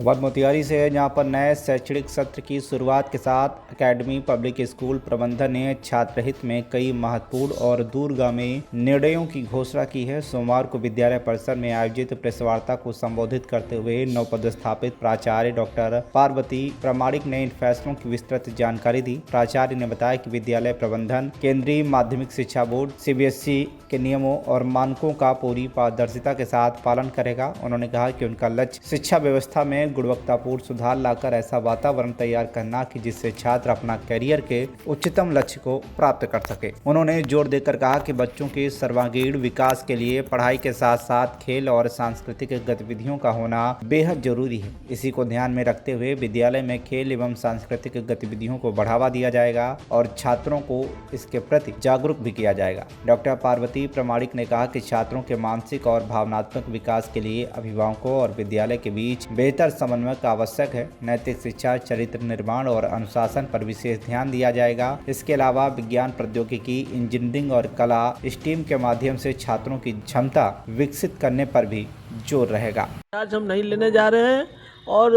संवाद मोतिहारी से है, जहां पर नए शैक्षणिक सत्र की शुरुआत के साथ एकेडमी पब्लिक स्कूल प्रबंधन ने छात्र हित में कई महत्वपूर्ण और दूरगामी निर्णयों की घोषणा की है। सोमवार को विद्यालय परिसर में आयोजित प्रेस वार्ता को संबोधित करते हुए नवपदस्थापित प्राचार्य डॉक्टर पार्वती प्रामाणिक ने इन फैसलों की विस्तृत जानकारी दी। प्राचार्य ने बताया कि विद्यालय प्रबंधन केंद्रीय माध्यमिक शिक्षा बोर्ड CBSE के नियमों और मानकों का पूरी पारदर्शिता के साथ पालन करेगा। उन्होंने कहा कि उनका लक्ष्य शिक्षा व्यवस्था में गुणवत्तापूर्ण सुधार लाकर ऐसा वातावरण तैयार करना कि जिससे छात्र अपना करियर के उच्चतम लक्ष्य को प्राप्त कर सके। उन्होंने जोर देकर कहा कि बच्चों के सर्वांगीण विकास के लिए पढ़ाई के साथ साथ खेल और सांस्कृतिक गतिविधियों का होना बेहद जरूरी है। इसी को ध्यान में रखते हुए विद्यालय में खेल एवं सांस्कृतिक गतिविधियों को बढ़ावा दिया जाएगा और छात्रों को इसके प्रति जागरूक भी किया जाएगा। डॉक्टर पार्वती प्रामाणिक ने कहा कि छात्रों के मानसिक और भावनात्मक विकास के लिए अभिभावकों और विद्यालय के बीच बेहतर समन्वय का आवश्यक है। नैतिक शिक्षा, चरित्र निर्माण और अनुशासन पर विशेष ध्यान दिया जाएगा। इसके अलावा विज्ञान, प्रौद्योगिकी, इंजीनियरिंग और कला STEM के माध्यम से छात्रों की क्षमता विकसित करने पर भी जोर रहेगा। आज हम नहीं लेने जा रहे हैं और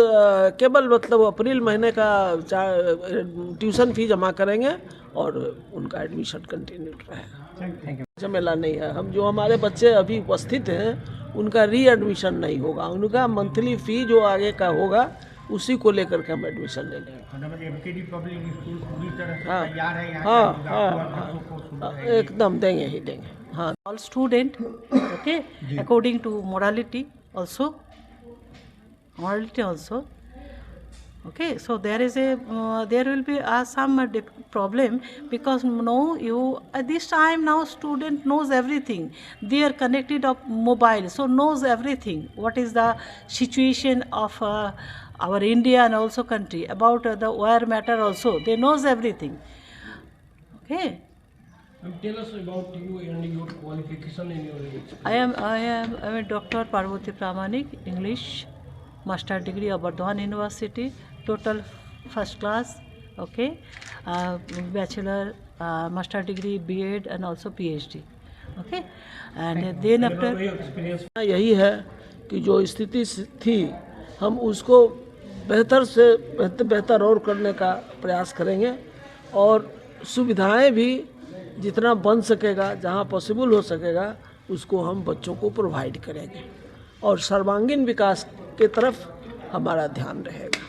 केवल मतलब अप्रैल महीने का ट्यूशन फी जमा करेंगे और उनका एडमिशन कंटिन्यू रहेगा। झमेला नहीं है। हम जो हमारे बच्चे अभी उपस्थित हैं उनका री-एडमिशन नहीं होगा। उनका मंथली फ़ी जो आगे का होगा उसी को लेकर के हम एडमिशन ले लेंगे। MKD पब्लिक स्कूल पूरी तरह से हाँ, तैयार है यहाँ हाँ, एकदम देंगे ही देंगे। हाँ, all student, okay, according to morality also, okay. So there is there will be some problem because no, you at this time now student knows everything. They are connected of mobile, so knows everything. What is the situation of our India and also country about the wire matter also. They knows everything. Okay. Tell us about you and your qualification and your age. I am a Dr. Parvati Pramanik, English, master degree of Bardhaman University, total first class, okay, bachelor, master degree, B.Ed and also PhD, okay, and then after. यही है कि जो स्थिति थी हम उसको बेहतर से बेहतर और करने का प्रयास करेंगे और सुविधाएं भी जितना बन सकेगा, जहां पॉसिबल हो सकेगा उसको हम बच्चों को प्रोवाइड करेंगे और सर्वांगीण विकास के तरफ हमारा ध्यान रहेगा।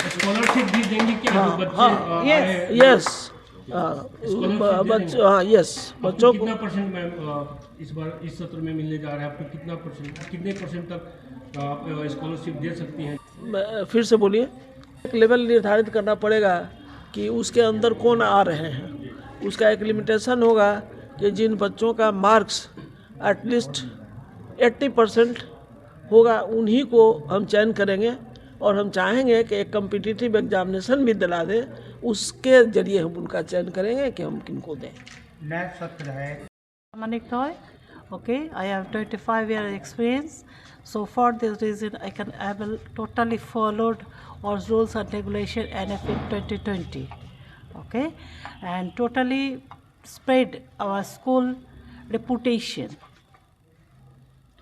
स्कॉलरशिप भी देंगे क्या जो बच्चे यस बच्चों को कितना परसेंट इस बार इस सत्र में मिलने जा रहा है? आपको कितने परसेंट तक स्कॉलरशिप दे सकती हैं? फिर से बोलिए। एक लेवल निर्धारित करना पड़ेगा कि उसके अंदर कौन आ रहे हैं। उसका एक लिमिटेशन होगा कि जिन बच्चों का मार्क्स एटलीस्ट 80% होगा उन्हीं को हम चयन करेंगे और हम चाहेंगे कि एक कम्पिटिटिव एग्जामिनेशन भी दिला दें, उसके जरिए हम उनका चयन करेंगे कि हम किनको दें। नया सत्र है। Manik Roy, okay, I have 25 years experience. So for this reason I can able totally followed all rules and regulation NFP 2020, okay, and totally spread our school reputation.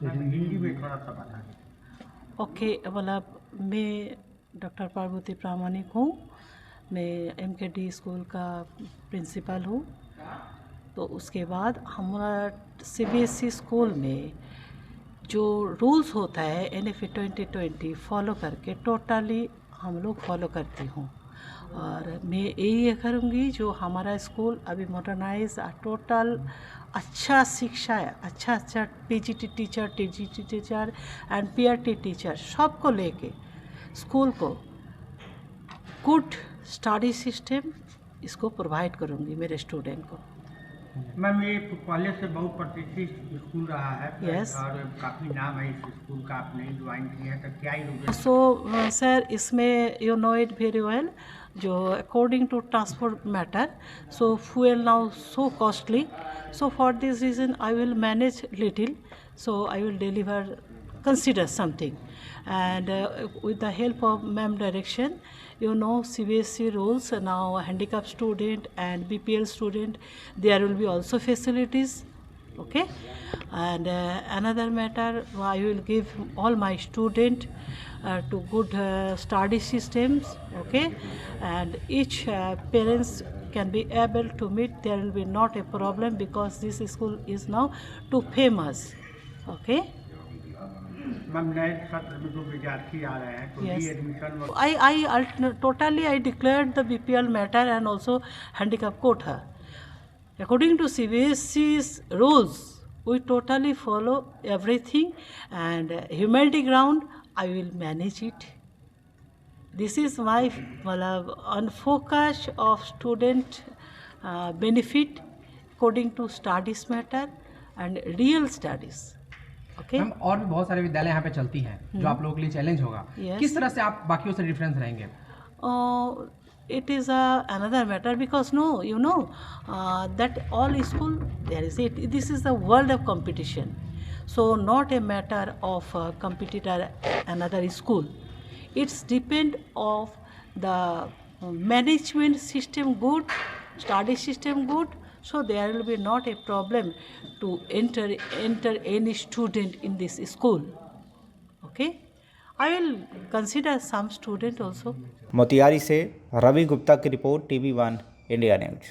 Hindi में थोड़ा सा बता दें। ओके, मतलब मैं डॉक्टर पार्वती प्रामाणिक हूँ। मैं MKD स्कूल का प्रिंसिपल हूँ। तो उसके बाद हमारा CBSE स्कूल में जो रूल्स होता है NFP 2020 फॉलो करके टोटली हम लोग फॉलो करती हूँ और मैं यही करूँगी जो हमारा स्कूल अभी मॉडर्नाइज टोटल अच्छा शिक्षा है, अच्छा PGT teacher, TGT teacher and PRT teacher सबको लेके स्कूल को गुड स्टडी सिस्टम इसको प्रोवाइड करूँगी मेरे स्टूडेंट को। मैम ये पहले से बहुत प्रतिष्ठित स्कूल रहा है। Yes. और काफ़ी नाम है इस स्कूल का, आपने ज्वाइन किया है तो क्या ही सो सर इसमें you know it very well जो according to transport matter so fuel now so costly so for this reason I will manage little so I will deliver consider something and with the help of ma'am direction, you know, CBSE rules now handicapped student and BPL student there will be also facilities, okay, and another matter I will give all my student to good study systems, okay, and each parents can be able to meet. There will be not a problem because this school is now too famous, okay. Ma'am नए सत्र में जो विद्यार्थी आ रहे हैं तो Yes. Admission I declared the BPL matter and also handicap quota. According to CBSE's rules, we totally follow everything, and humanity ground, I will manage it. This is my unfocus of student benefit according to studies matter and real studies. Okay. Ma'am और भी बहुत सारे विद्यालय यहाँ पे चलती हैं जो आप लोगों के लिए चैलेंज होगा। Yes. किस तरह से आप बाकियों से डिफरेंस रहेंगे? It is another matter because that all school there is it. This is the world of competition, so not a matter of competitor another school. It's depend of the management system good, study system good. So there will be not a problem to enter any student in this school. Okay, I will consider some student also. Motihari से रवि गुप्ता की report, TV1 India news.